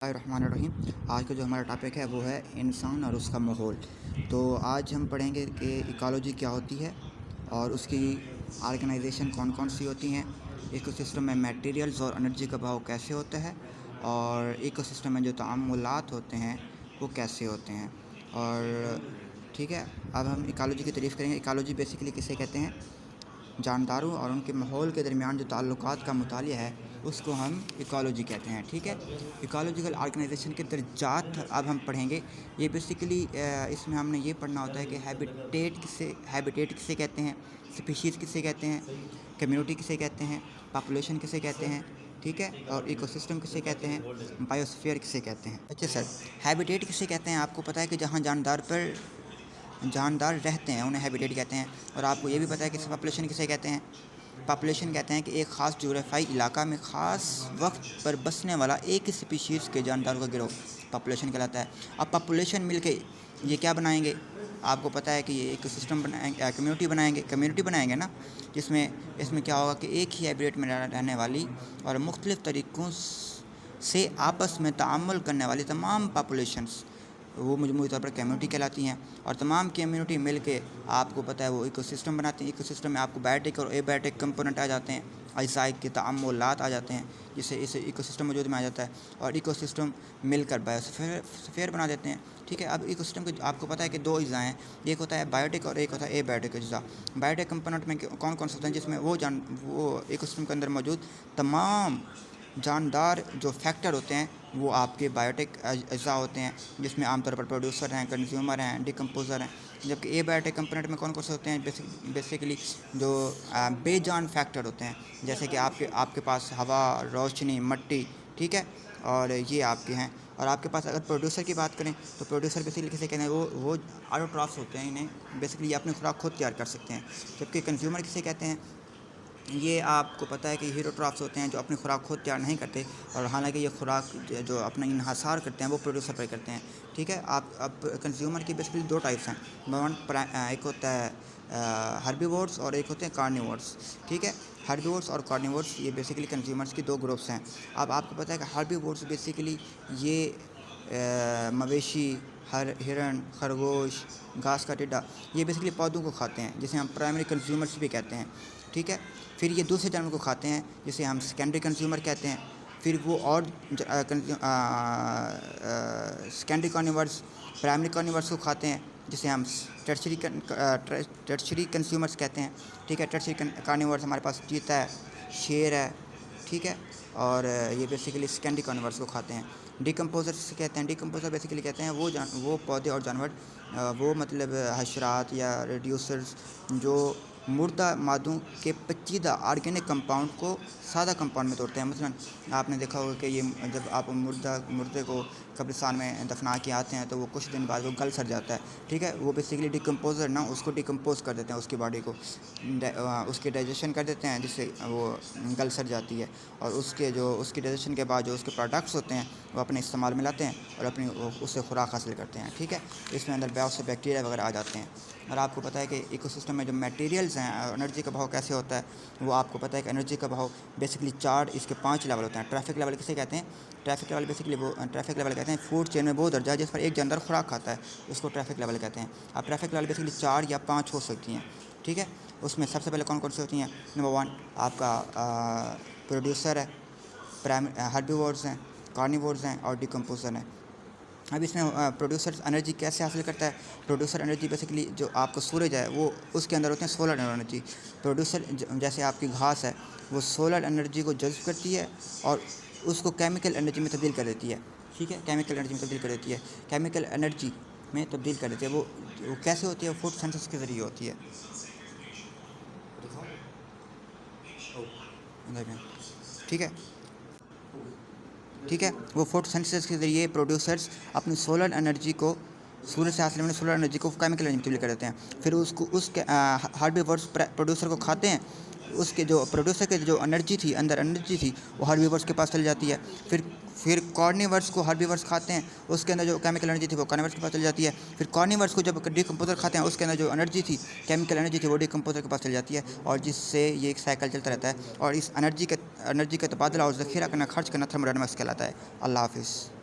الرحمن الرحیم۔ آج کا جو ہمارا ٹاپک ہے وہ ہے انسان اور اس کا ماحول۔ تو آج ہم پڑھیں گے کہ ایکالوجی کیا ہوتی ہے اور اس کی آرگنائزیشن کون کون سی ہوتی ہیں، ایکو سسٹم میں میٹیریلز اور انرجی کا بہاؤ کیسے ہوتا ہے، اور ایکو سسٹم میں جو تعاملات ہوتے ہیں وہ کیسے ہوتے ہیں۔ اور ٹھیک ہے، اب ہم ایکالوجی کی تعریف کریں گے۔ ایکالوجی بیسیکلی کسے کہتے ہیں؟ جانداروں اور ان کے ماحول کے درمیان جو تعلقات کا مطالعہ ہے اس کو ہم ایکالوجی کہتے ہیں۔ ٹھیک ہے، ایکالوجیکل آرگنائزیشن کے درجات اب ہم پڑھیں گے۔ یہ بیسیکلی اس میں ہم نے یہ پڑھنا ہوتا ہے کہ ہیبیٹیٹ کسے کہتے ہیں، اسپیشیز کسے کہتے ہیں، کمیونٹی کسے کہتے ہیں، پاپولیشن کسے کہتے ہیں، ٹھیک ہے، اور ایکو سسٹم کسے کہتے ہیں، بایوسفیئر کسے کہتے ہیں۔ اچھا سر، ہیبیٹیٹ کسے کہتے ہیں؟ آپ کو پتہ ہے کہ جہاں جاندار رہتے ہیں انہیں ہیبیٹیٹ کہتے ہیں۔ اور آپ کو یہ بھی پتہ ہے کہ پاپولیشن کسے کہتے ہیں؟ پاپولیشن کہتے ہیں کہ ایک خاص جغرافیائی علاقہ میں خاص وقت پر بسنے والا ایک ہی اسپیشیز کے جانداروں کا گروہ پاپولیشن کہلاتا ہے۔ اب پاپولیشن مل کے یہ کیا بنائیں گے؟ آپ کو پتہ ہے کہ یہ ایک سسٹم بنائیں گے، کمیونٹی بنائیں گے نا، اس میں کیا ہوگا کہ ایک ہی ہیبیٹیٹ میں رہنے والی اور مختلف طریقوں سے آپس میں تعامل کرنے والی تمام پاپولیشنز وہ مجموعی طور پر کمیونٹی کہلاتی ہیں۔ اور تمام کمیونٹی مل کے آپ کو پتہ ہے وہ ایکو سسٹم بناتے ہیں۔ ایکو سسٹم میں آپ کو بایوٹک اور اے بایوٹک کمپوننٹ آ جاتے ہیں، اجزاء کے تعاملات آ جاتے ہیں، جس سے ایکو سسٹم وجود میں آ جاتا ہے، اور ایکو سسٹم مل کر بایوسفیئر بنا دیتے ہیں۔ ٹھیک ہے، اب ایکو سسٹم کے آپ کو پتہ ہے کہ دو اجزاء ہیں، ایک ہوتا ہے بایوٹک اور ایک ہوتا ہے اے بایوٹک اجزاء۔ بایوٹک کمپوننٹ میں کون کون سے ہوتے ہیں؟ جس میں وہ ایکو سسٹم کے اندر موجود تمام جاندار جو فیکٹر ہوتے ہیں وہ آپ کے بایوٹک اجزاء ہوتے ہیں، جس میں عام طور پر پروڈیوسر ہیں، کنزیومر ہیں، ڈیکمپوزر ہیں۔ جبکہ اے بایوٹک کمپوننٹ میں کون کون سے ہوتے ہیں؟ بیسیکلی جو بے جان فیکٹر ہوتے ہیں، جیسے کہ آپ کے پاس ہوا، روشنی، مٹی، ٹھیک ہے، اور یہ آپ کے ہیں۔ اور آپ کے پاس اگر پروڈیوسر کی بات کریں تو پروڈیوسر بیسیکلی کسے کہتے ہیں؟ وہ آٹوٹرافس ہوتے ہیں، انہیں بیسیکلی یہ اپنی خوراک خود تیار کر سکتے ہیں۔ جبکہ کنزیومر کسے کہتے ہیں؟ یہ آپ کو پتہ ہے کہ ہیٹروٹرافس ہوتے ہیں جو اپنی خوراک خود تیار نہیں کرتے، اور حالانکہ یہ خوراک جو اپنا انحصار کرتے ہیں وہ پروڈیوسر پر کرتے ہیں۔ ٹھیک ہے، اب کنزیومر کی بیسیکلی دو ٹائپس ہیں، ایک ہوتا ہے ہربیورس اور ایک ہوتے ہیں کارنیورس۔ ٹھیک ہے، ہربیورس اور کارنیورس یہ بیسیکلی کنزیومرس کی دو گروپس ہیں۔ اب آپ کو پتہ ہے کہ ہربیورس بیسیکلی یہ مویشی، ہرن، خرگوش، گھاس کا ٹڈا، یہ بیسیکلی پودوں کو کھاتے ہیں، جسے ہم پرائمری کنزیومرس بھی کہتے ہیں۔ ٹھیک ہے، پھر یہ دوسرے جانور کو کھاتے ہیں جسے ہم سیکنڈری کنزیومر کہتے ہیں۔ پھر وہ اور سیکنڈری کارنیورس پرائمری کارنیورس کو کھاتے ہیں، جسے ہم ٹرشری کنزیومرس کہتے ہیں۔ ٹھیک ہے، ٹرشری کارنیورس ہمارے پاس چیتا ہے، شیر ہے، ٹھیک ہے، اور یہ بیسیکلی سیکنڈری کارنیورس کو کھاتے ہیں۔ ڈیکمپوزر سے کہتے ہیں، ڈیکمپوزر بیسیکلی کہتے ہیں وہ پودے اور جانور، وہ مطلب حشرات یا ریڈیوسرز جو مردہ مادوں کے پیچیدہ آرگینک کمپاؤنڈ کو سادہ کمپاؤنڈ میں توڑتے ہیں۔ مثلا آپ نے دیکھا ہوگا کہ یہ جب آپ مردے کو قبرستان میں دفنا کے آتے ہیں تو وہ کچھ دن بعد وہ گل سڑ جاتا ہے۔ ٹھیک ہے، وہ بیسیکلی ڈیکمپوزر نا اس کو ڈیکمپوز کر دیتے ہیں، اس کی باڈی کو اس کے ڈائجیشن کر دیتے ہیں، جس سے وہ گل سڑ جاتی ہے، اور اس کی ڈائجیشن کے بعد جو اس کے پروڈکٹس ہوتے ہیں وہ اپنے استعمال میں لاتے ہیں اور اس سے خوراک حاصل کرتے ہیں۔ ٹھیک ہے، اس میں اندر بہت سے بیکٹیریا وغیرہ آ جاتے ہیں۔ اور آپ کو پتہ ہے کہ ایکو سسٹم میں جو میٹیریلز ہیں، انرجی کا بہاؤ کیسے ہوتا ہے؟ وہ آپ کو پتہ ہے کہ انرجی کا بہاؤ بیسیکلی اس کے 5 لیول ہوتے ہیں۔ ٹریفک لیول کسے کہتے ہیں؟ ٹریفک لیول کہتے ہیں فوڈ چین میں وہ درجہ جس پر ایک جاندار خوراک کھاتا ہے، اس کو ٹریفک لیول کہتے ہیں۔ اب ٹریفک لیول بیسیکلی 4 یا 5 ہو سکتی ہیں۔ ٹھیک ہے، اس میں سب سے پہلے کون کون سی ہوتی ہیں؟ نمبر 1 آپ کا پروڈیوسر ہے، ہربیورز ہیں، کارنیورز ہیں، اور ڈیکمپوزر ہیں۔ اب اس میں پروڈیوسر انرجی کیسے حاصل کرتا ہے؟ پروڈیوسر انرجی بیسیکلی جو آپ کا سورج ہے وہ اس کے اندر ہوتے ہیں سولر انرجی۔ پروڈیوسر جیسے آپ کی گھاس ہے وہ سولر انرجی کو جذب کرتی ہے اور اس کو کیمیکل انرجی میں تبدیل کر دیتی ہے۔ ٹھیک ہے، کیمیکل انرجی میں تبدیل کر دیتی ہے، وہ کیسے ہوتی ہے؟ فوٹو سینتھسس کے ذریعے ہوتی ہے۔ ٹھیک ہے، وہ فوٹو سینتھسس کے ذریعے پروڈیوسرز اپنی سولر انرجی کو سورج سے حاصل ہونے سولر انرجی کو کیمیکل انرجی میں تبدیل کر دیتے ہیں۔ پھر اس کے ہربیورس پروڈیوسر کو کھاتے ہیں، اس کے جو پروڈیوسر کے جو انرجی تھی وہ ہربیورس کے پاس چل جاتی ہے۔ پھر کارنیورس کو ہربیورس کھاتے ہیں، اس کے اندر جو کیمیکل انرجی تھی وہ کارنیورس کے پاس چل جاتی ہے۔ پھر کارنیورس کو جب ڈیکمپوزر کھاتے ہیں، اس کے اندر جو انرجی تھی کیمیکل انرجی تھی وہ ڈیکمپوزر کے پاس چل جاتی ہے، اور جس سے یہ ایک سائیکل چلتا رہتا ہے، اور اس انرجی کا تبادلہ اور ذخیرہ کرنا، خرچ کرنا تھرموڈائنامکس کہلاتا ہے۔ اللہ حافظ۔